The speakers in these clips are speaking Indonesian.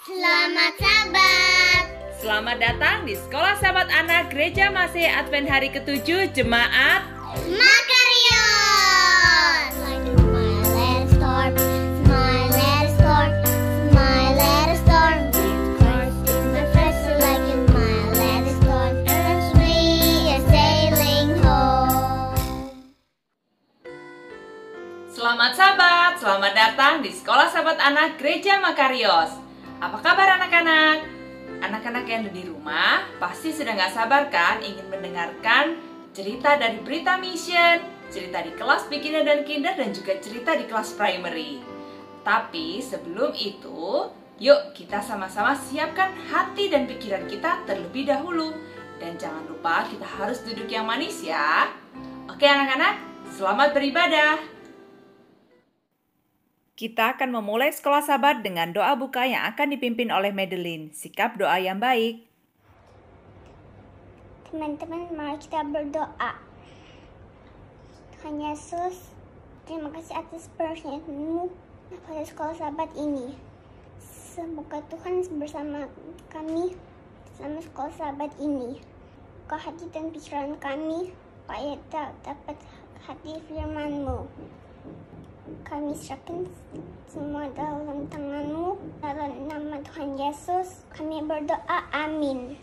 Selamat Sabat. Selamat datang di Sekolah Sahabat Anak Gereja Masih Advent hari ke-7 Jemaat Makarios. Like a smile, let it storm. Smile, let it storm. Smile, let it storm. With Christ in my face, like a smile, let it storm. As we are sailing home. Selamat Sabat, selamat datang di Sekolah Sahabat Anak Gereja Makarios. Apa kabar anak-anak? Anak-anak yang ada di rumah pasti sudah gak sabar kan ingin mendengarkan cerita dari Berita Mission, cerita di kelas beginner dan kinder, dan juga cerita di kelas primary. Tapi sebelum itu, yuk kita sama-sama siapkan hati dan pikiran kita terlebih dahulu. Dan jangan lupa kita harus duduk yang manis ya. Oke anak-anak, selamat beribadah. Kita akan memulai sekolah sahabat dengan doa buka yang akan dipimpin oleh Madeline. Sikap doa yang baik. Teman-teman, mari kita berdoa. Tuhan Yesus, terima kasih atas perhatian-Mu pada sekolah sahabat ini. Semoga Tuhan bersama kami selama sekolah sahabat ini. Buka hati dan pikiran kami supaya dapat hati firman-Mu. Kami serahkan semua dalam tangan-Mu. Dalam nama Tuhan Yesus kami berdoa, amin.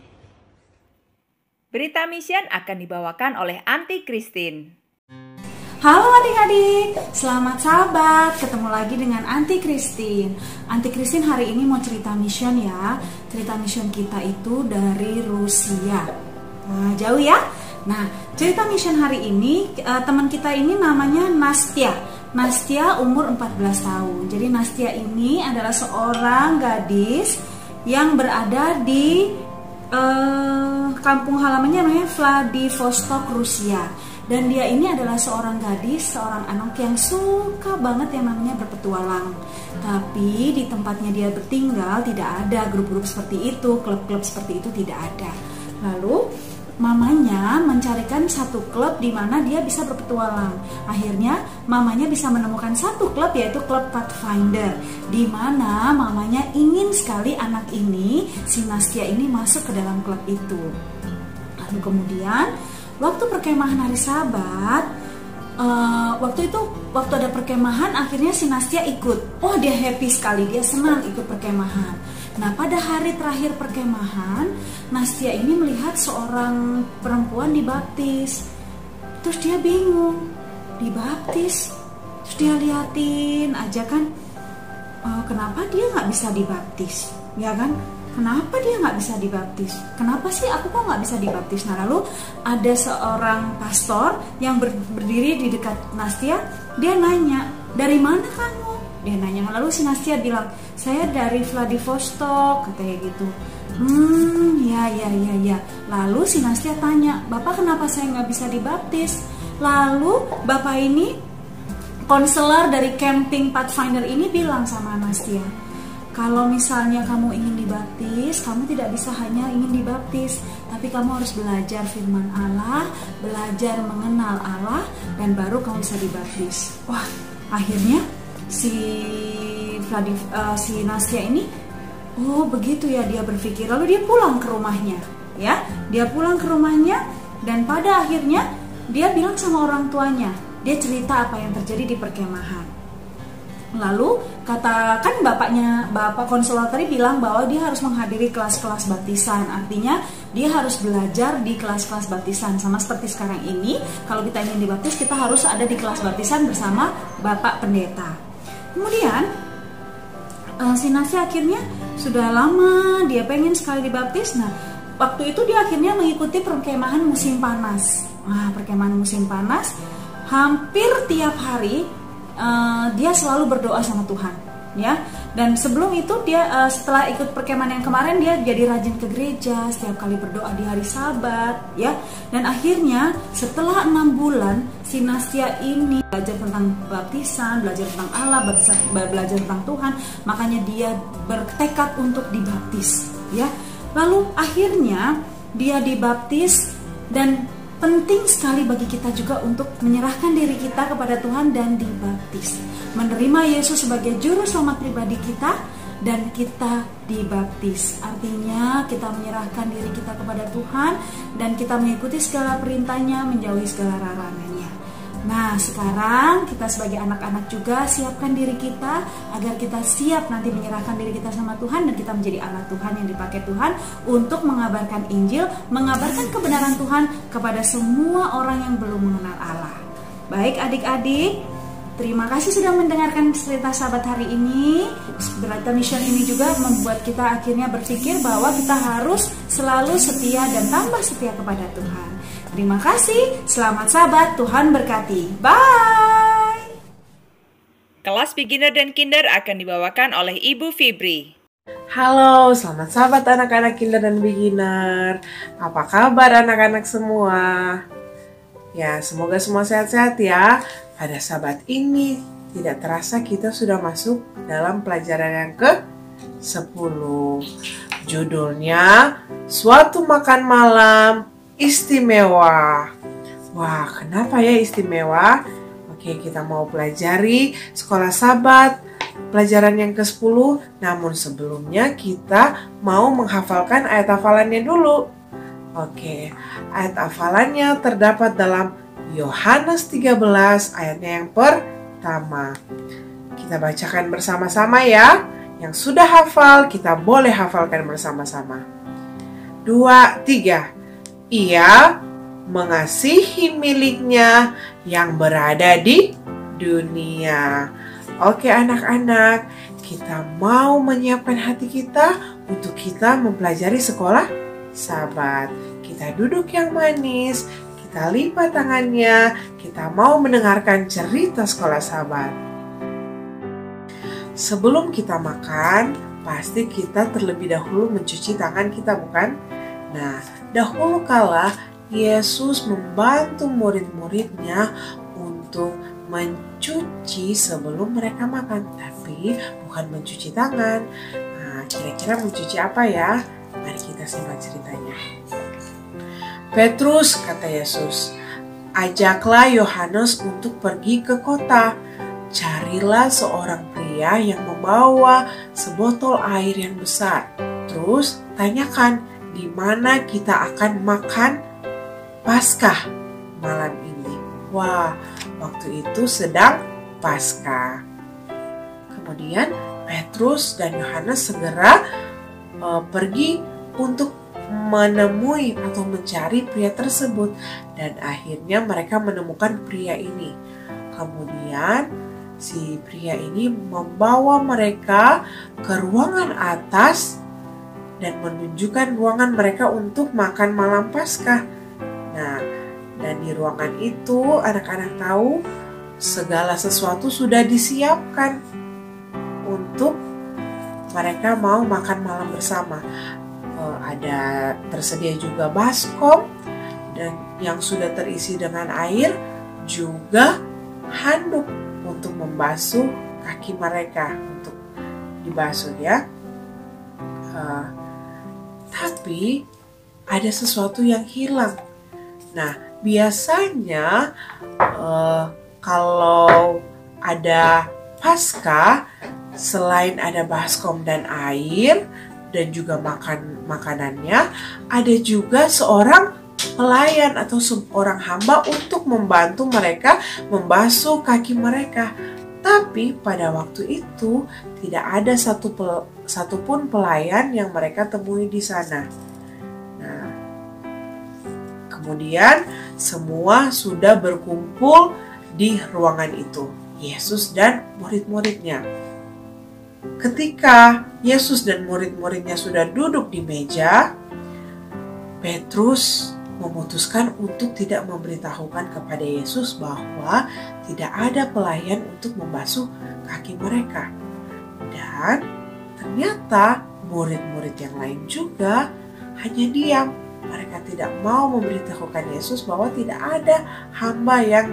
Berita Mission akan dibawakan oleh Aunty Christine. Halo adik-adik, selamat sahabat, ketemu lagi dengan Aunty Christine. Aunty Christine hari ini mau cerita mission ya. Cerita mission kita itu dari Rusia. Nah, jauh ya. Nah, cerita mission hari ini teman kita ini namanya Nastia. Nastia umur 14 tahun. Jadi Nastia ini adalah seorang gadis yang berada di kampung halamannya namanya Vladivostok, Rusia. Dan dia ini adalah seorang gadis, seorang anak yang suka banget yang namanya berpetualang. Tapi di tempatnya dia bertinggal tidak ada grup-grup seperti itu, klub-klub seperti itu tidak ada. Lalu mamanya mencarikan satu klub di mana dia bisa berpetualang. Akhirnya mamanya bisa menemukan satu klub, yaitu klub Pathfinder, di mana mamanya ingin sekali anak ini, si Nastia ini, masuk ke dalam klub itu. Lalu kemudian waktu perkemahan hari Sabat, waktu ada perkemahan, akhirnya si Nastia ikut. Oh, dia happy sekali, dia senang ikut perkemahan. Nah, pada hari terakhir perkemahan, Nastia ini melihat seorang perempuan dibaptis. Terus dia bingung, dibaptis. Terus dia liatin aja kan, kenapa dia nggak bisa dibaptis, ya kan? Kenapa dia nggak bisa dibaptis? Kenapa sih aku kok nggak bisa dibaptis? Nah, lalu ada seorang pastor yang berdiri di dekat Nastia. Dia nanya, dari mana kamu? Dia nanya, lalu si Nastia bilang, saya dari Vladivostok, katanya gitu. Ya. Lalu si Nastia tanya, Bapak kenapa saya nggak bisa dibaptis? Lalu Bapak ini, konselor dari camping Pathfinder ini bilang sama Nastia, kalau misalnya kamu ingin dibaptis, kamu tidak bisa hanya ingin dibaptis, tapi kamu harus belajar firman Allah, belajar mengenal Allah, dan baru kamu bisa dibaptis. Wah, akhirnya si Nastia ini, oh begitu ya, dia berpikir. Lalu dia pulang ke rumahnya, ya. Dia pulang ke rumahnya, dan pada akhirnya dia bilang sama orang tuanya. Dia cerita apa yang terjadi di perkemahan. Lalu katakan bapak konselor tadi bilang bahwa dia harus menghadiri kelas-kelas baptisan. Artinya dia harus belajar di kelas-kelas baptisan. Sama seperti sekarang ini, kalau kita ingin dibaptis, kita harus ada di kelas baptisan bersama bapak pendeta. Kemudian si Nastia akhirnya sudah lama dia pengen sekali dibaptis. Nah, waktu itu dia akhirnya mengikuti perkemahan musim panas. Nah, perkemahan musim panas hampir tiap hari dia selalu berdoa sama Tuhan, ya. Dan sebelum itu dia setelah ikut perkemahan yang kemarin, dia jadi rajin ke gereja, setiap kali berdoa di hari Sabat, ya. Dan akhirnya setelah 6 bulan si Nastia ini belajar tentang baptisan, belajar tentang Allah, belajar tentang Tuhan, makanya dia bertekad untuk dibaptis, ya. Lalu akhirnya dia dibaptis, dan penting sekali bagi kita juga untuk menyerahkan diri kita kepada Tuhan dan dibaptis. Menerima Yesus sebagai juru selamat pribadi kita dan kita dibaptis. Artinya kita menyerahkan diri kita kepada Tuhan dan kita mengikuti segala perintahnya, menjauhi segala larangannya. Nah, sekarang kita sebagai anak-anak juga siapkan diri kita agar kita siap nanti menyerahkan diri kita sama Tuhan dan kita menjadi alat Tuhan yang dipakai Tuhan untuk mengabarkan Injil, mengabarkan kebenaran Tuhan kepada semua orang yang belum mengenal Allah. Baik adik-adik, terima kasih sudah mendengarkan cerita sahabat hari ini. Berita mission ini juga membuat kita akhirnya berpikir bahwa kita harus selalu setia dan tambah setia kepada Tuhan. Terima kasih, selamat sahabat, Tuhan berkati. Bye! Kelas beginner dan kinder akan dibawakan oleh Ibu Fibri. Halo, selamat sahabat anak-anak kinder dan beginner. Apa kabar anak-anak semua? Ya, semoga semua sehat-sehat ya. Pada sahabat ini, tidak terasa kita sudah masuk dalam pelajaran yang ke-10. Judulnya, Suatu Makan Malam Istimewa. Wah, kenapa ya istimewa? Oke, kita mau pelajari sekolah sahabat pelajaran yang ke-10. Namun sebelumnya kita mau menghafalkan ayat hafalannya dulu. Oke, ayat hafalannya terdapat dalam Yohanes 13 ayatnya yang pertama. Kita bacakan bersama-sama ya. Yang sudah hafal, kita boleh hafalkan bersama-sama. 2, 3. Ia mengasihi miliknya yang berada di dunia. Oke anak-anak, kita mau menyiapkan hati kita untuk kita mempelajari sekolah sahabat. Kita duduk yang manis, kita lipat tangannya, kita mau mendengarkan cerita sekolah sahabat. Sebelum kita makan, pasti kita terlebih dahulu mencuci tangan kita, bukan? Nah, dahulu kala Yesus membantu murid-muridnya untuk mencuci sebelum mereka makan, tapi bukan mencuci tangan. Nah, kira-kira mencuci apa ya? Mari kita simak ceritanya. Petrus, kata Yesus, ajaklah Yohanes untuk pergi ke kota. Carilah seorang pria yang membawa sebotol air yang besar. Terus tanyakan, di mana kita akan makan Paskah malam ini. Wah, waktu itu sedang Paskah. Kemudian Petrus dan Yohanes segera pergi untuk menemui atau mencari pria tersebut. Dan akhirnya mereka menemukan pria ini. Kemudian si pria ini membawa mereka ke ruangan atas dan menunjukkan ruangan mereka untuk makan malam Paskah. Nah, dan di ruangan itu anak-anak tahu segala sesuatu sudah disiapkan untuk mereka mau makan malam bersama. Ada tersedia juga baskom dan yang sudah terisi dengan air, juga handuk untuk membasuh kaki mereka untuk dibasuh ya. Tapi ada sesuatu yang hilang. Nah, biasanya kalau ada Paskah, selain ada baskom dan air dan juga makanannya, ada juga seorang pelayan atau seorang hamba untuk membantu mereka membasuh kaki mereka. Tapi pada waktu itu tidak ada satupun pelayan yang mereka temui di sana. Nah, kemudian semua sudah berkumpul di ruangan itu, Yesus dan murid-muridnya. Ketika Yesus dan murid-muridnya sudah duduk di meja, Petrus memutuskan untuk tidak memberitahukan kepada Yesus bahwa tidak ada pelayan untuk membasuh kaki mereka. Dan ternyata murid-murid yang lain juga hanya diam. Mereka tidak mau memberitahukan Yesus bahwa tidak ada hamba yang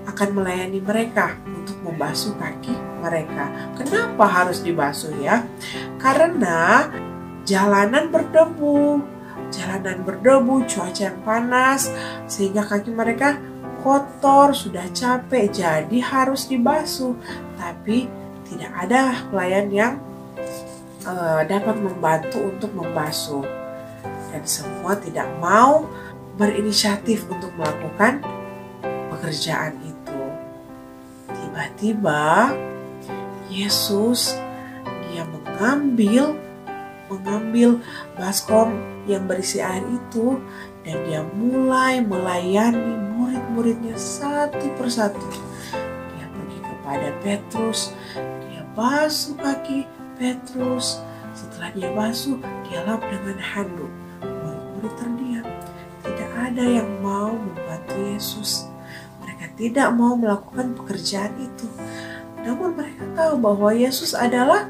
akan melayani mereka untuk membasuh kaki mereka. Kenapa harus dibasuh ya? Karena jalanan berdebu, cuaca yang panas, sehingga kaki mereka kotor, sudah capek, jadi harus dibasuh. Tapi tidak ada pelayan yang dapat membantu untuk membasuh. Dan semua tidak mau berinisiatif untuk melakukan pekerjaan itu. Tiba-tiba Yesus dia mengambil baskom yang berisi air itu dan dia mulai melayani murid-muridnya satu persatu. Dia pergi kepada Petrus, dia basuh kaki Petrus. Setelah dia basuh, dia lap dengan handuk. Murid-murid terdiam. Tidak ada yang mau membantu Yesus. Mereka tidak mau melakukan pekerjaan itu. Namun mereka tahu bahwa Yesus adalah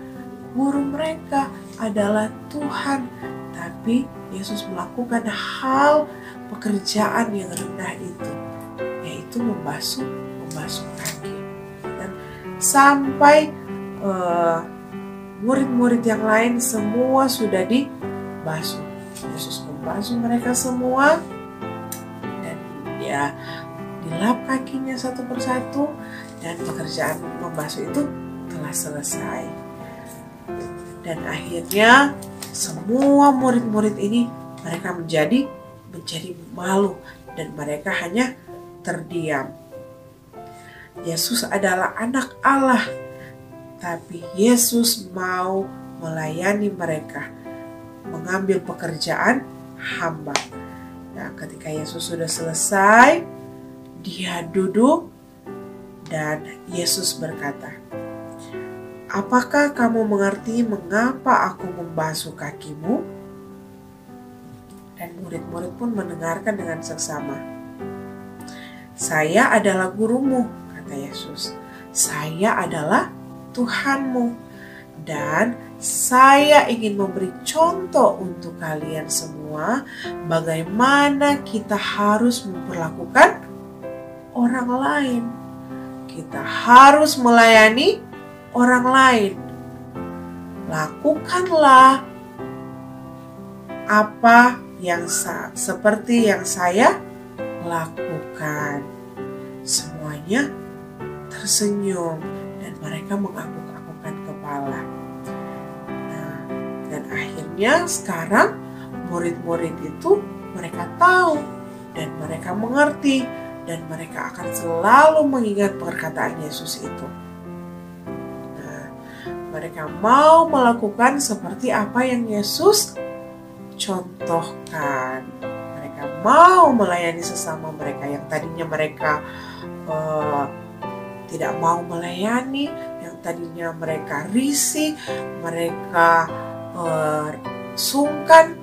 guru mereka, adalah Tuhan. Tapi Yesus melakukan hal pekerjaan yang rendah itu, yaitu membasuh kaki. Dan sampai murid-murid yang lain semua sudah dibasuh. Yesus membasuh mereka semua dan dia dilap kakinya satu persatu dan pekerjaan membasuh itu telah selesai. Dan akhirnya semua murid-murid ini mereka menjadi malu dan mereka hanya terdiam. Yesus adalah anak Allah, tapi Yesus mau melayani mereka, mengambil pekerjaan hamba. Nah, ketika Yesus sudah selesai, dia duduk dan Yesus berkata, "Apakah kamu mengerti mengapa aku membasuh kakimu?" Dan murid-murid pun mendengarkan dengan seksama. "Saya adalah gurumu," kata Yesus. "Saya adalah Tuhanmu. Dan saya ingin memberi contoh untuk kalian semua bagaimana kita harus memperlakukan orang lain. Kita harus melayani orang lain. Lakukanlah apa yang seperti yang saya lakukan." Semuanya tersenyum dan mereka mengangguk-anggukkan kepala. Nah, dan akhirnya sekarang murid-murid itu mereka tahu dan mereka mengerti dan mereka akan selalu mengingat perkataan Yesus itu. Mereka mau melakukan seperti apa yang Yesus contohkan. Mereka mau melayani sesama mereka yang tadinya mereka tidak mau melayani, yang tadinya mereka risih, mereka sungkan,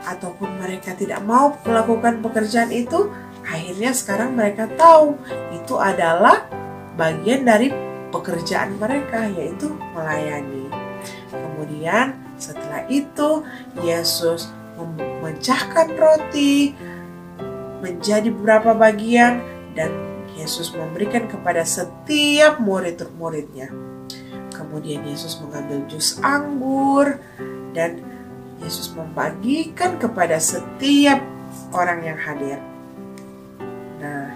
ataupun mereka tidak mau melakukan pekerjaan itu. Akhirnya sekarang mereka tahu itu adalah bagian dari pekerjaan mereka, yaitu melayani. Kemudian setelah itu Yesus memecahkan roti menjadi beberapa bagian dan Yesus memberikan kepada setiap murid-muridnya. Kemudian Yesus mengambil jus anggur dan Yesus membagikan kepada setiap orang yang hadir. Nah,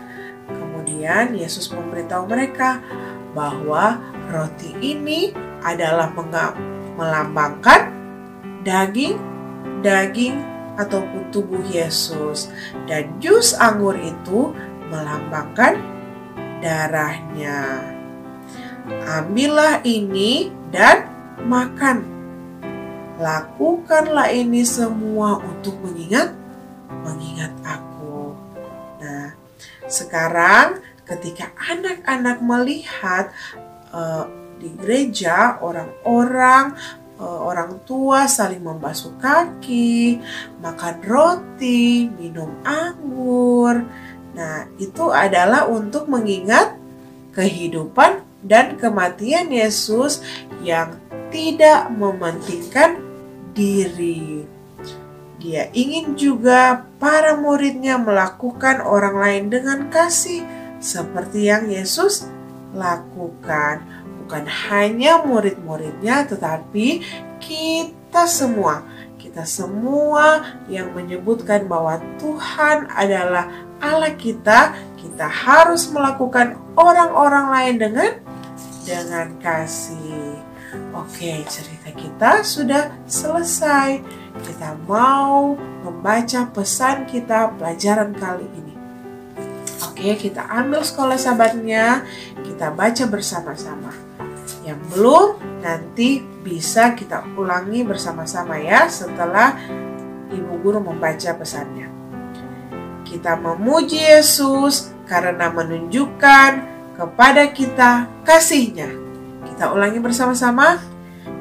kemudian Yesus memberitahu mereka bahwa roti ini adalah melambangkan daging ataupun tubuh Yesus, dan jus anggur itu melambangkan darahnya. Ambillah ini dan makan. Lakukanlah ini semua untuk mengingat aku. Nah, sekarang ketika anak-anak melihat di gereja orang tua saling membasuh kaki, makan roti, minum anggur. Nah, itu adalah untuk mengingat kehidupan dan kematian Yesus yang tidak mementingkan diri. Dia ingin juga para muridnya melakukan orang lain dengan kasih seperti yang Yesus lakukan. Bukan hanya murid-muridnya, tetapi kita semua yang menyebutkan bahwa Tuhan adalah Allah kita harus melakukan orang-orang lain dengan dengan kasih. Oke, cerita kita sudah selesai. Kita mau membaca pesan kita pelajaran kali ini. Oke, kita ambil Sekolah Sahabatnya, kita baca bersama-sama. Yang belum, nanti bisa kita ulangi bersama-sama ya setelah Ibu Guru membaca pesannya. Kita memuji Yesus karena menunjukkan kepada kita kasih-Nya. Kita ulangi bersama-sama.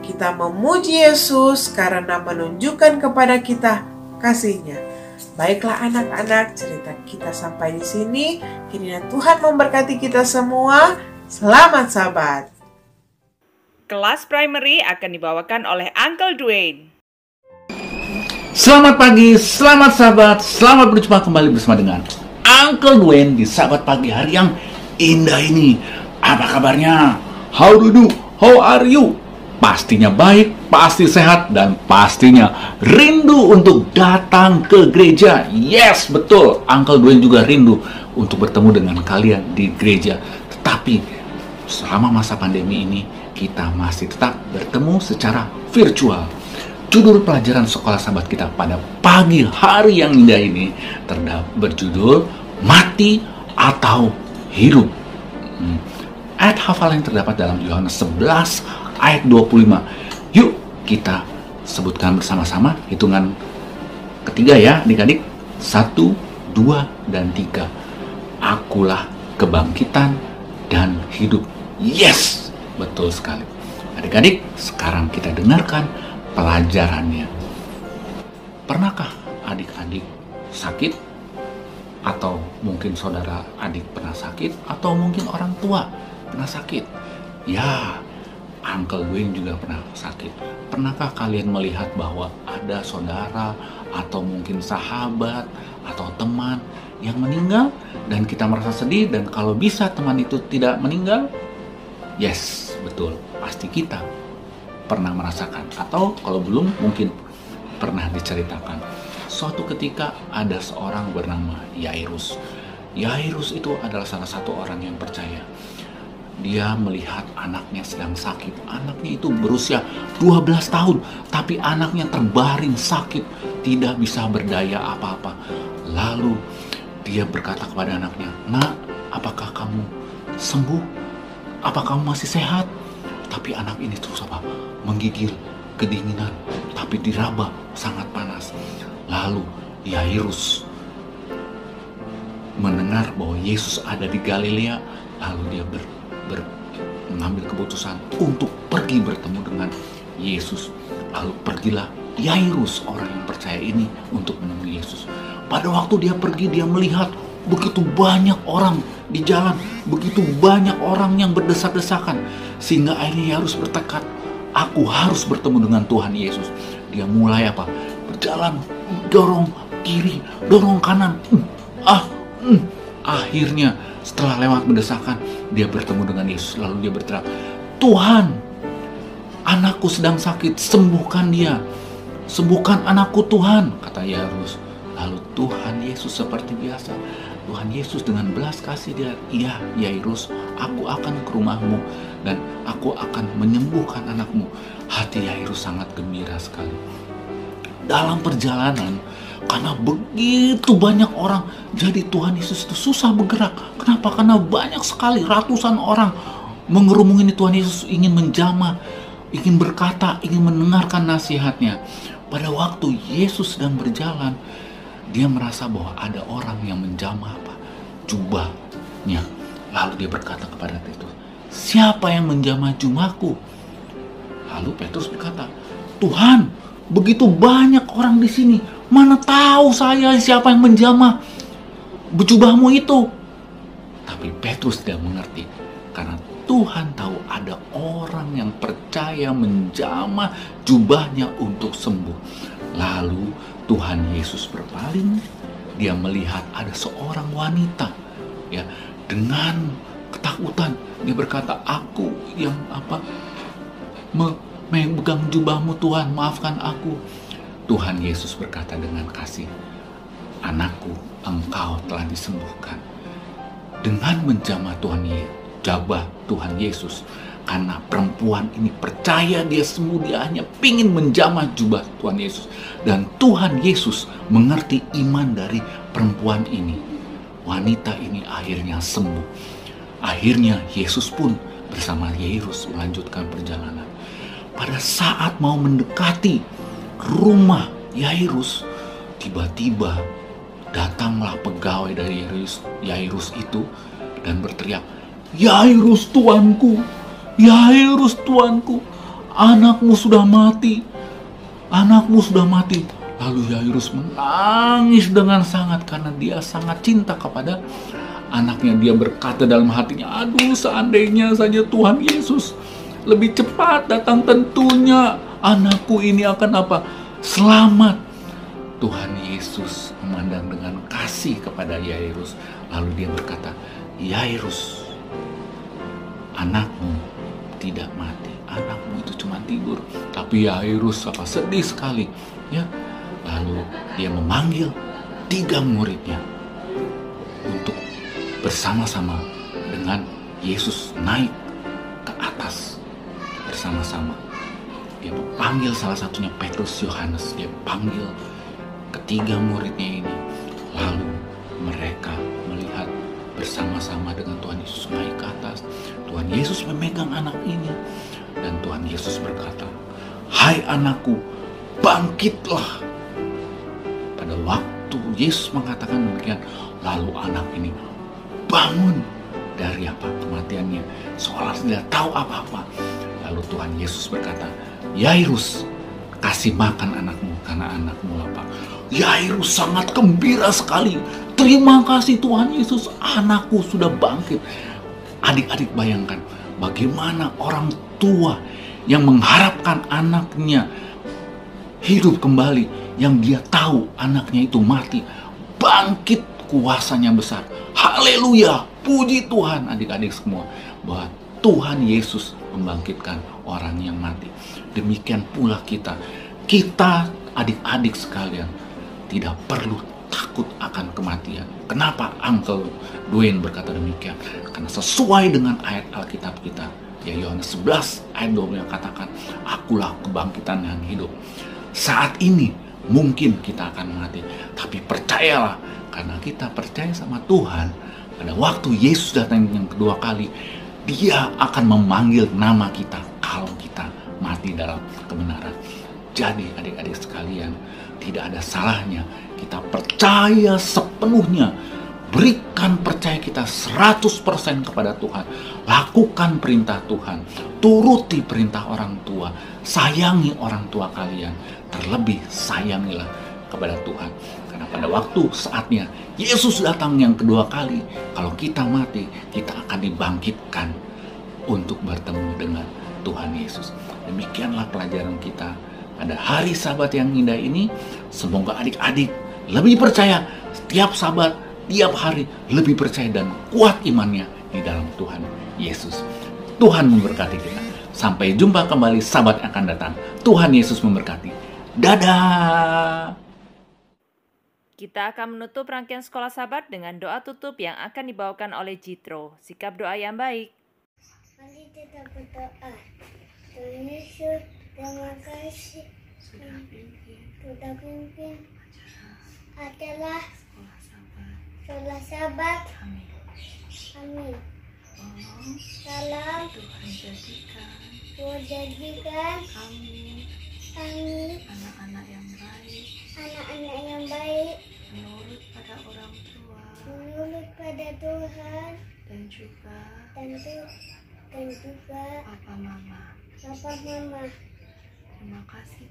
Kita memuji Yesus karena menunjukkan kepada kita kasih-Nya. Baiklah anak-anak, cerita kita sampai di sini. Kiranya Tuhan memberkati kita semua. Selamat sahabat. Kelas primary akan dibawakan oleh Uncle Dwayne. Selamat pagi, selamat sahabat, selamat berjumpa kembali bersama dengan Uncle Dwayne di Sahabat Pagi hari yang indah ini. Apa kabarnya? How do you do? How are you? Pastinya baik, pasti sehat, dan pastinya rindu untuk datang ke gereja. Yes, betul, Uncle Dwayne juga rindu untuk bertemu dengan kalian di gereja. Tetapi selama masa pandemi ini, kita masih tetap bertemu secara virtual. Judul pelajaran Sekolah Sahabat kita pada pagi hari yang indah ini berjudul Mati atau Hidup. Ayat hafalan yang terdapat dalam Yohanes 11 ayat 25. Yuk kita sebutkan bersama-sama hitungan ketiga ya adik-adik. 1, 2, dan 3. Akulah kebangkitan dan hidup. Yes, betul sekali. Adik-adik, sekarang kita dengarkan pelajarannya. Pernahkah adik-adik sakit? Atau mungkin saudara adik pernah sakit? Atau mungkin orang tua pernah sakit? Ya, Uncle Dwayne juga pernah sakit. Pernahkah kalian melihat bahwa ada saudara atau mungkin sahabat atau teman yang meninggal dan kita merasa sedih, dan kalau bisa teman itu tidak meninggal? Yes, betul. Pasti kita pernah merasakan, atau kalau belum mungkin pernah diceritakan. Suatu ketika ada seorang bernama Yairus. Yairus itu adalah salah satu orang yang percaya. Dia melihat anaknya sedang sakit. Anaknya itu berusia 12 tahun, tapi anaknya terbaring sakit, tidak bisa berdaya apa-apa. Lalu dia berkata kepada anaknya, "Nak, apakah kamu sembuh? Apa kamu masih sehat?" Tapi anak ini terus menggigil, kedinginan, tapi diraba sangat panas. Lalu Yairus mendengar bahwa Yesus ada di Galilea, lalu dia mengambil keputusan untuk pergi bertemu dengan Yesus. Lalu pergilah Yairus, orang yang percaya ini, untuk menemui Yesus. Pada waktu dia pergi, dia melihat begitu banyak orang di jalan, begitu banyak orang yang berdesak-desakan, sehingga akhirnya Yairus bertekad, aku harus bertemu dengan Tuhan Yesus. Dia mulai berjalan, dorong kiri, dorong kanan. Akhirnya setelah lewat berdesakan, dia bertemu dengan Yesus. Lalu dia berteriak, "Tuhan, anakku sedang sakit, sembuhkan dia. Sembuhkan anakku Tuhan," kata Yairus. Lalu Tuhan Yesus seperti biasa, Tuhan Yesus dengan belas kasih dia, "Iya Yairus, aku akan ke rumahmu dan aku akan menyembuhkan anakmu." Hati Yairus sangat gembira sekali. Dalam perjalanan, karena begitu banyak orang, jadi Tuhan Yesus itu susah bergerak. Kenapa? Karena banyak sekali, ratusan orang mengerumuni Tuhan Yesus, ingin menjamah, ingin berkata, ingin mendengarkan nasihatnya. Pada waktu Yesus sedang berjalan, dia merasa bahwa ada orang yang menjamah jubahnya. Lalu dia berkata kepada Petrus, "Siapa yang menjamah jubahku?" Lalu Petrus berkata, "Tuhan, begitu banyak orang di sini, mana tahu saya siapa yang menjamah jubahmu itu?" Tapi Petrus tidak mengerti, karena Tuhan tahu ada orang yang percaya menjamah jubahnya untuk sembuh. Lalu Tuhan Yesus berpaling, dia melihat ada seorang wanita, ya, dengan ketakutan dia berkata, "Aku yang memegang jubahmu Tuhan, maafkan aku." Tuhan Yesus berkata dengan kasih, "Anakku, engkau telah disembuhkan." Dengan menjamah Tuhan Yesus, Karena perempuan ini percaya dia sembuh, dia hanya ingin menjamah jubah Tuhan Yesus. Dan Tuhan Yesus mengerti iman dari perempuan ini. Wanita ini akhirnya sembuh. Akhirnya Yesus pun bersama Yairus melanjutkan perjalanan. Pada saat mau mendekati rumah Yairus, tiba-tiba datanglah pegawai dari Yairus itu dan berteriak, "Yairus tuanku, Yairus tuanku, anakmu sudah mati, anakmu sudah mati." Lalu Yairus menangis dengan sangat karena dia sangat cinta kepada anaknya. Dia berkata dalam hatinya, "Aduh, seandainya saja Tuhan Yesus lebih cepat datang, tentunya anakku ini akan apa? Selamat." Tuhan Yesus memandang dengan kasih kepada Yairus. Lalu dia berkata, "Yairus, anakmu tidak mati, anakmu itu cuma tidur." Tapi Yairus sedih sekali, ya. Lalu dia memanggil 3 muridnya untuk bersama-sama dengan Yesus naik ke atas bersama-sama. Dia panggil salah satunya Petrus, Yohanes. Dia panggil ketiga muridnya ini. Lalu mereka melihat bersama-sama dengan Tuhan Yesus naik ke atas. Tuhan Yesus memegang anak ini. Dan Tuhan Yesus berkata, "Hai anakku, bangkitlah." Pada waktu Yesus mengatakan demikian, lalu anak ini bangun dari kematiannya, seolah tidak tahu apa-apa. Lalu Tuhan Yesus berkata, "Yairus, kasih makan anakmu karena anakmu lapar." Yairus sangat gembira sekali. "Terima kasih Tuhan Yesus, anakku sudah bangkit." Adik-adik bayangkan bagaimana orang tua yang mengharapkan anaknya hidup kembali, yang dia tahu anaknya itu mati, bangkit, kuasanya besar. Haleluya, puji Tuhan adik-adik semua, bahwa Tuhan Yesus membangkitkan orang yang mati. Demikian pula kita adik-adik sekalian tidak perlu takut akan kematian. Kenapa Uncle Dwayne berkata demikian? Karena sesuai dengan ayat Alkitab kita, ya Yohanes 11 ayat 20 katakan, "Akulah kebangkitan yang hidup." Saat ini mungkin kita akan mati, tapi percayalah, karena kita percaya sama Tuhan, pada waktu Yesus datang yang kedua kali, Dia akan memanggil nama kita kalau kita mati dalam kebenaran. Jadi adik-adik sekalian, tidak ada salahnya kita percaya sepenuhnya, berikan percaya kita 100% kepada Tuhan, lakukan perintah Tuhan, turuti perintah orang tua, sayangi orang tua kalian, terlebih sayangilah kepada Tuhan. Karena pada waktu saatnya Yesus datang yang kedua kali, kalau kita mati, kita akan dibangkitkan untuk bertemu dengan Tuhan Yesus. Demikianlah pelajaran kita pada hari Sabat yang indah ini. Semoga adik-adik lebih percaya setiap Sabat, tiap hari lebih percaya dan kuat imannya di dalam Tuhan Yesus. Tuhan memberkati kita. Sampai jumpa kembali Sabat yang akan datang. Tuhan Yesus memberkati. Dadah! Kita akan menutup rangkaian Sekolah Sabat dengan doa tutup yang akan dibawakan oleh Jitro. Sikap doa yang baik. Mari kita berdoa. Tuhan Yesus, terima kasih sudah pimpin adalah Sekolah Sabat. Amin. Salam Tuhan jadikan kami anak-anak yang baik, menurut pada orang tua, menurut pada Tuhan, dan juga Papa Mama. Terima kasih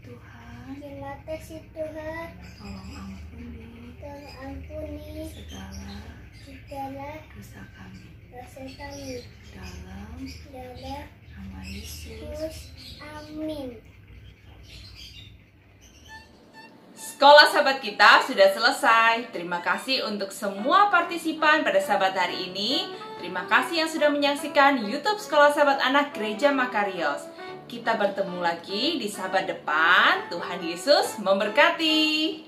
Tuhan. Tolong ampuni segala dosa kami. Dalam nama Yesus. Amin. Sekolah Sabat kita sudah selesai. Terima kasih untuk semua partisipan pada Sabat hari ini. Terima kasih yang sudah menyaksikan YouTube Sekolah Sabat Anak Gereja Makarios. Kita bertemu lagi di Sabat depan. Tuhan Yesus memberkati.